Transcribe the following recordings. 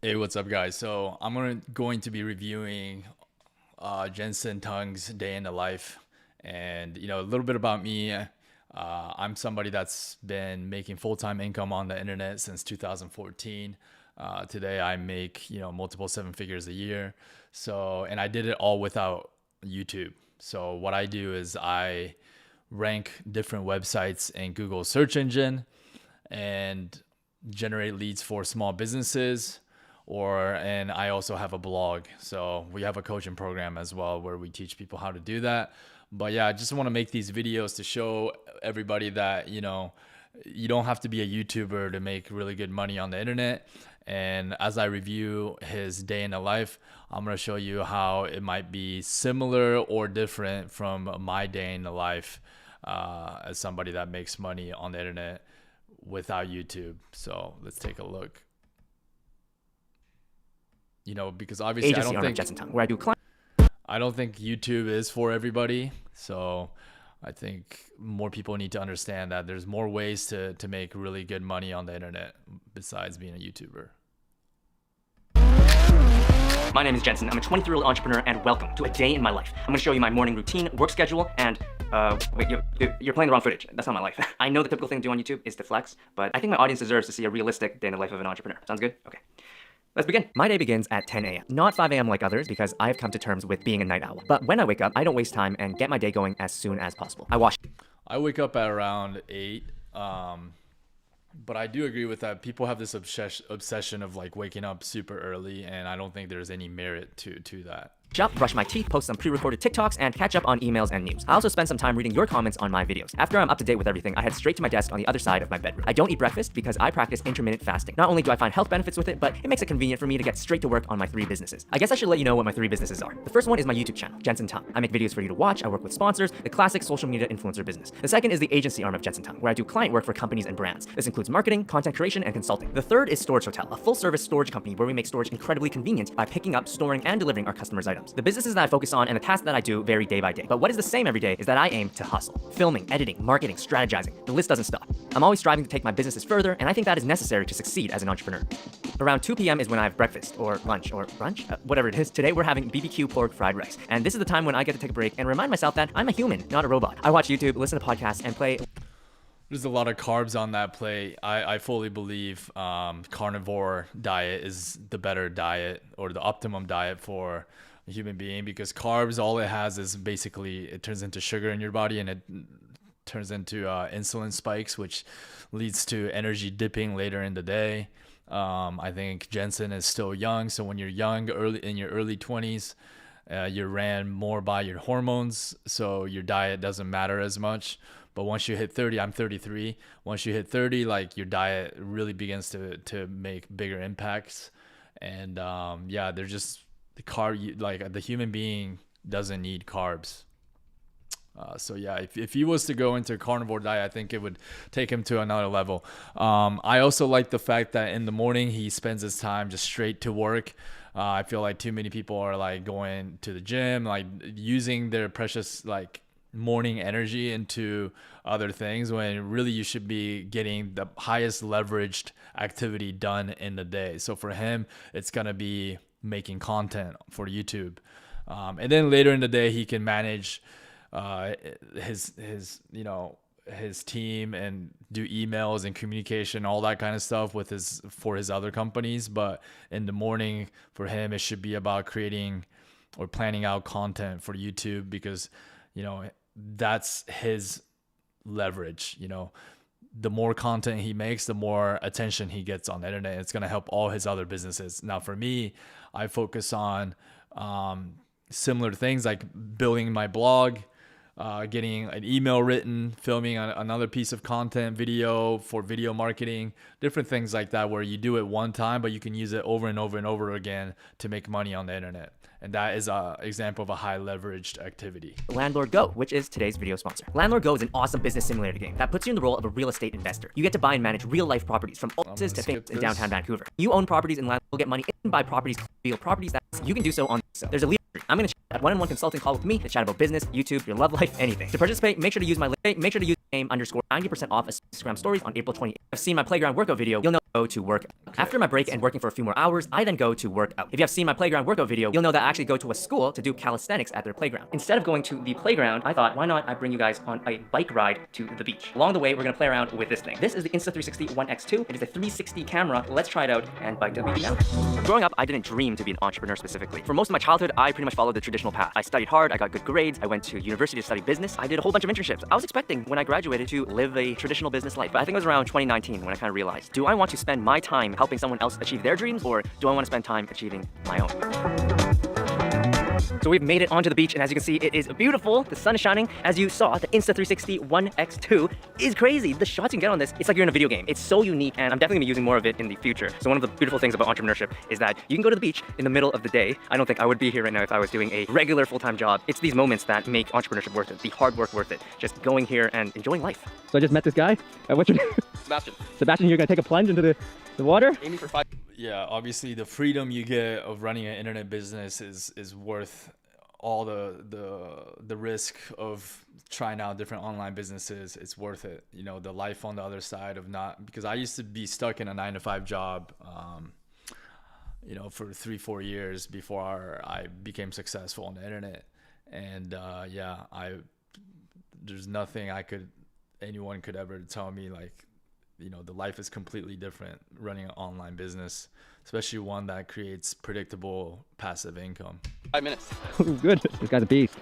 Hey, what's up, guys? So I'm going to be reviewing Jensen Tung's day in the life, and a little bit about me. I'm somebody that's been making full-time income on the internet since 2014. Today, I make multiple seven figures a year. So, and I did it all without YouTube. So what I do is I rank different websites in Google search engine and generate leads for small businesses, and I also have a blog. So we have a coaching program as well where we teach people how to do that. But yeah, I just want to make these videos to show everybody that you don't have to be a YouTuber to make really good money on the internet. And as I review his day in the life, I'm going to show you how it might be similar or different from my day in the life as somebody that makes money on the internet without YouTube. So let's take a look. Because obviously agency arm of Jensen, where I do client. I don't think YouTube is for everybody. So I think more people need to understand that there's more ways to make really good money on the internet besides being a YouTuber. My name is Jensen. I'm a 23-year-old entrepreneur, and welcome to a day in my life. I'm going to show you my morning routine, work schedule, and wait, you're playing the wrong footage. That's not my life. I know the typical thing to do on YouTube is to flex, but I think my audience deserves to see a realistic day in the life of an entrepreneur. Sounds good? Okay. Let's begin. My day begins at 10 a.m. Not 5 a.m. like others, because I've come to terms with being a night owl. But when I wake up, I don't waste time and get my day going as soon as possible. I wake up at around 8. But I do agree with that. People have this obsession of like waking up super early, and I don't think there's any merit to that. Up, brush my teeth, post some pre-recorded TikToks, and catch up on emails and news. I also spend some time reading your comments on my videos. After I'm up to date with everything, I head straight to my desk on the other side of my bedroom. I don't eat breakfast because I practice intermittent fasting. Not only do I find health benefits with it, but it makes it convenient for me to get straight to work on my 3 businesses. I guess I should let you know what my 3 businesses are. The first one is my YouTube channel, Jensen Tung. I make videos for you to watch. I work with sponsors, the classic social media influencer business. The second is the agency arm of Jensen Tung, where I do client work for companies and brands. This includes marketing, content creation, and consulting. The third is Storage Hotel, a full-service storage company where we make storage incredibly convenient by picking up, storing, and delivering our customers' items. The businesses that I focus on and the tasks that I do vary day by day. But what is the same every day is that I aim to hustle. Filming, editing, marketing, strategizing. The list doesn't stop. I'm always striving to take my businesses further, and I think that is necessary to succeed as an entrepreneur. Around 2 p.m. is when I have breakfast, or lunch, or brunch, whatever it is. Today we're having BBQ pork fried rice. And this is the time when I get to take a break and remind myself that I'm a human, not a robot. I watch YouTube, listen to podcasts, and play. There's a lot of carbs on that plate. I fully believe carnivore diet is the better diet or the optimum diet for a human being, because carbs, all it has is basically it turns into sugar in your body, and it turns into insulin spikes, which leads to energy dipping later in the day. I think Jensen is still young, so when you're young, in your early 20s, you're ran more by your hormones, so your diet doesn't matter as much. But once you hit 30, I'm 33. Once you hit 30, like your diet really begins to make bigger impacts. And they're just the human being doesn't need carbs. So yeah, if he was to go into a carnivore diet, I think it would take him to another level. I also like the fact that in the morning he spends his time just straight to work. I feel like too many people are like going to the gym, like using their precious morning energy into other things, when really you should be getting the highest leveraged activity done in the day. So for him, it's gonna be making content for YouTube, and then later in the day he can manage his team and do emails and communication, all that kind of stuff for his other companies. But in the morning for him, it should be about creating or planning out content for YouTube, because that's his leverage. The more content he makes, the more attention he gets on the internet. It's going to help all his other businesses. Now for me, I focus on similar things like building my blog, getting an email written, filming another piece of content, video for video marketing, different things like that, where you do it one time, but you can use it over and over and over again to make money on the internet. And that is an example of a high leveraged activity. Landlord Go, which is today's video sponsor. Landlord Go is an awesome business simulator game that puts you in the role of a real estate investor. You get to buy and manage real life properties from offices to things in downtown Vancouver. You own properties and Landlord will get money and buy properties, real properties that you can do so on. There's a lead. I'm going to chat at one-on-one consulting call with me to chat about business, YouTube, your love life, anything. To participate, make sure to use my link. Make sure to use name _90% off Instagram stories on April 28th. I've seen my playground workout video. You'll know go to work. After my break and working for a few more hours, I then go to work out. If you have seen my playground workout video, you'll know that I actually go to a school to do calisthenics at their playground. Instead of going to the playground, I thought, why not I bring you guys on a bike ride to the beach. Along the way, we're gonna play around with this thing. This is the Insta360 One X2. It is a 360 camera. Let's try it out and bike to the beach now. Growing up, I didn't dream to be an entrepreneur specifically. For most of my childhood, I pretty much followed the traditional path. I studied hard, I got good grades, I went to university to study business, I did a whole bunch of internships. I was expecting when I graduated to live a traditional business life, but I think it was around 2019 when I kind of realized, do I want to spend my time helping someone else achieve their dreams, or do I want to spend time achieving my own? So we've made it onto the beach, and as you can see, it is beautiful. The sun is shining. As you saw, the Insta360 One X2 is crazy. The shots you can get on this, it's like you're in a video game. It's so unique, and I'm definitely gonna be using more of it in the future. So one of the beautiful things about entrepreneurship is that you can go to the beach in the middle of the day. I don't think I would be here right now if I was doing a regular full-time job. It's these moments that make entrepreneurship worth it, the hard work worth it. Just going here and enjoying life. So I just met this guy. What's your name? Sebastian. Sebastian, you're gonna take a plunge into the water? Aiming for 5. Yeah, obviously the freedom you get of running an internet business is worth all the risk of trying out different online businesses. It's worth it. You know, the life on the other side of not, because I used to be stuck in a 9-to-5 job, you know, for 3-4 years before I became successful on the internet. And there's nothing anyone could ever tell me, like, you know, the life is completely different running an online business, especially one that creates predictable passive income. 5 minutes. Good. This guy's a beast.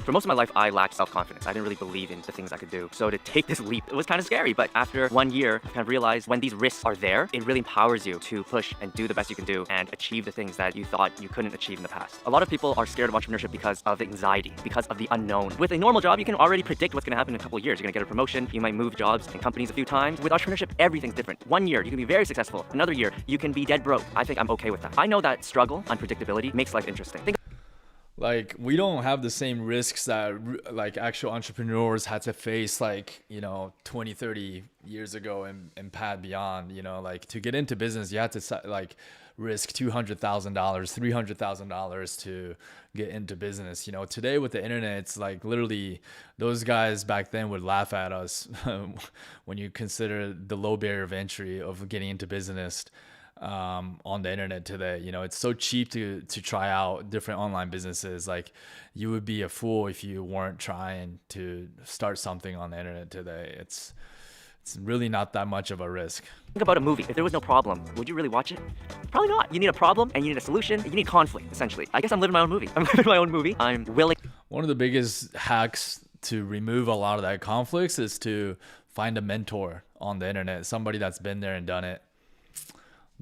For most of my life, I lacked self-confidence. I didn't really believe in the things I could do. So to take this leap, it was kind of scary. But after 1 year, I kind of realized when these risks are there, it really empowers you to push and do the best you can do and achieve the things that you thought you couldn't achieve in the past. A lot of people are scared of entrepreneurship because of anxiety, because of the unknown. With a normal job, you can already predict what's going to happen in a couple of years. You're going to get a promotion. You might move jobs and companies a few times. With entrepreneurship, everything's different. 1 year, you can be very successful. Another year, you can be dead broke. I think I'm okay with that. I know that struggle, unpredictability, makes life interesting. Like, we don't have the same risks that like actual entrepreneurs had to face, like, you know, 20-30 years ago and pad beyond. You know, like, to get into business, you had to like risk $200,000, $300,000 to get into business. You know, today with the internet, it's like literally those guys back then would laugh at us when you consider the low barrier of entry of getting into business on the internet today. You know, it's so cheap to try out different online businesses. Like, you would be a fool if you weren't trying to start something on the internet today. It's really not that much of a risk. Think about a movie. If there was no problem, would you really watch it? Probably not. You need a problem and you need a solution. You need conflict, essentially. I guess I'm living my own movie. I'm living my own movie. I'm willing. One of the biggest hacks to remove a lot of that conflicts is to find a mentor on the internet, somebody that's been there and done it.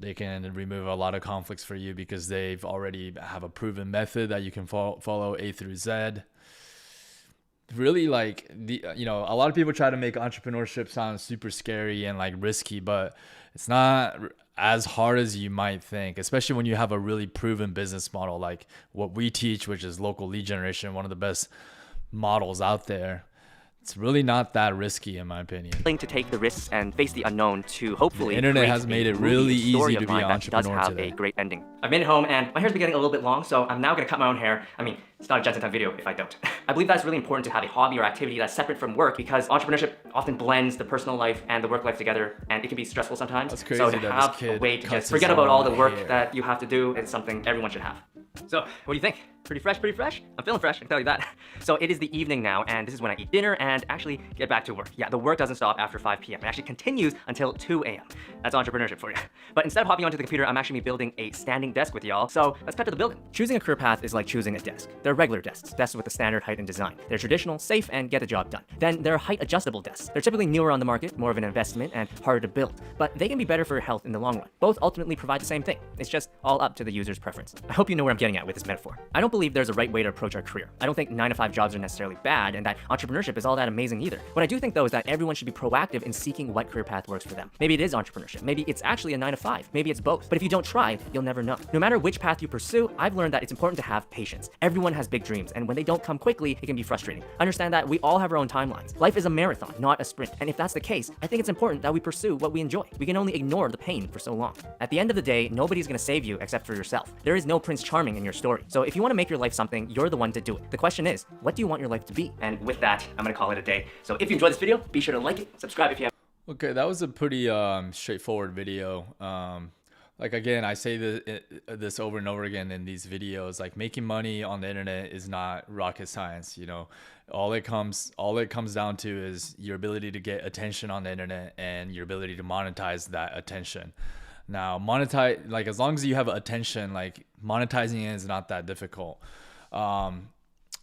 They can remove a lot of conflicts for you because they've already have a proven method that you can follow A through Z. Really, like, you know, a lot of people try to make entrepreneurship sound super scary and like risky, but it's not as hard as you might think, especially when you have a really proven business model like what we teach, which is local lead generation, one of the best models out there. It's really not that risky, in my opinion. To take the risks and face the unknown to hopefully. The internet has made it really easy to be an entrepreneur does have today. A great ending. I've made it home and my hair's been getting a little bit long, so I'm now gonna cut my own hair. I mean, it's not a Jensen type video if I don't. I believe that's really important to have a hobby or activity that's separate from work, because entrepreneurship often blends the personal life and the work life together, and it can be stressful sometimes. That's crazy. So to have a way to just forget about all the work that you have to do is something everyone should have. So, what do you think? Pretty fresh, pretty fresh? I'm feeling fresh, I can tell you that. So it is the evening now, and this is when I eat dinner and actually get back to work. Yeah, the work doesn't stop after 5 p.m. It actually continues until 2 a.m. That's entrepreneurship for you. But instead of hopping onto the computer, I'm actually building a standing desk with y'all. So let's cut to the building. Choosing a career path is like choosing a desk. There are regular desks with a standard height and design. They're traditional, safe, and get the job done. Then there are height adjustable desks. They're typically newer on the market, more of an investment, and harder to build. But they can be better for your health in the long run. Both ultimately provide the same thing. It's just all up to the user's preference. I hope you know where I'm getting at with this metaphor. I don't believe there's a right way to approach our career. I don't think 9-to-5 jobs are necessarily bad and that entrepreneurship is all that amazing either. What I do think though is that everyone should be proactive in seeking what career path works for them. Maybe it is entrepreneurship. Maybe it's actually a 9-to-5. Maybe it's both. But if you don't try, you'll never know. No matter which path you pursue, I've learned that it's important to have patience. Everyone has big dreams, and when they don't come quickly, it can be frustrating. Understand that we all have our own timelines. Life is a marathon, not a sprint. And if that's the case, I think it's important that we pursue what we enjoy. We can only ignore the pain for so long. At the end of the day, nobody's gonna save you except for yourself. There is no Prince Charming in your story. So if you want to make your life something, you're the one to do it. The question is, what do you want your life to be? And with that, I'm gonna call it a day. So if you enjoyed this video, be sure to like it, subscribe if you have. Okay, that was a pretty straightforward video. Like again, I say this over and over again in these videos. Like making money on the internet is not rocket science. You know, all it comes down to is your ability to get attention on the internet and your ability to monetize that attention. Now, monetize, like as long as you have attention, like monetizing it is not that difficult. Um,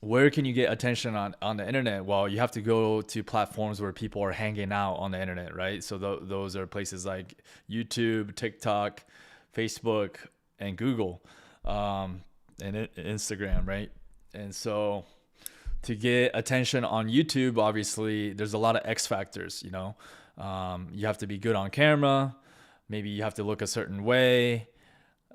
where can you get attention on the internet? Well, you have to go to platforms where people are hanging out on the internet, right? So those are places like YouTube, TikTok, Facebook, and Google, and Instagram, right? And so to get attention on YouTube, obviously there's a lot of X factors, you know. You have to be good on camera, maybe you have to look a certain way,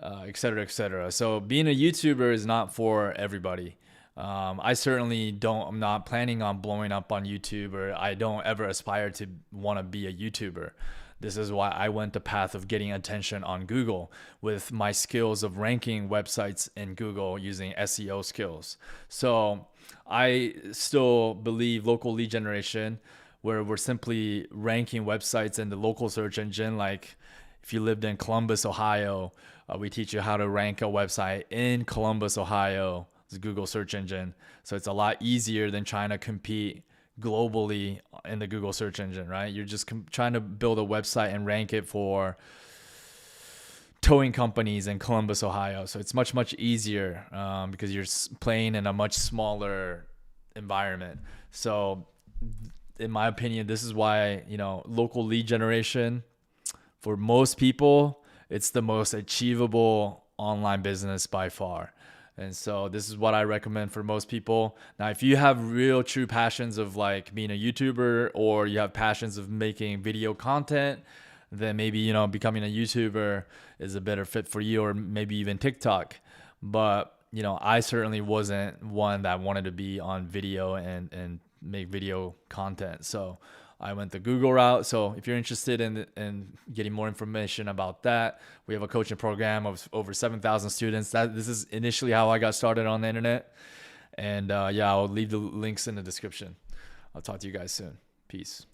et cetera, et cetera. So being a YouTuber is not for everybody. I certainly don't, I'm not planning on blowing up on YouTube, or I don't ever aspire to want to be a YouTuber. This is why I went the path of getting attention on Google with my skills of ranking websites in Google using SEO skills. So I still believe local lead generation, where we're simply ranking websites in the local search engine. Like if you lived in Columbus, Ohio, we teach you how to rank a website in Columbus, Ohio, the Google search engine. So it's a lot easier than trying to compete globally in the Google search engine, right? You're just trying to build a website and rank it for towing companies in Columbus, Ohio. So it's much, much easier because you're playing in a much smaller environment. So in my opinion, this is why, you know, local lead generation, for most people, it's the most achievable online business by far. And so this is what I recommend for most people. Now, if you have real true passions of like being a YouTuber, or you have passions of making video content, then maybe, you know, becoming a YouTuber is a better fit for you, or maybe even TikTok. But, you know, I certainly wasn't one that wanted to be on video and make video content. So I went the Google route. So if you're interested in getting more information about that, we have a coaching program of over 7,000 students. This is initially how I got started on the internet. And yeah, I'll leave the links in the description. I'll talk to you guys soon. Peace.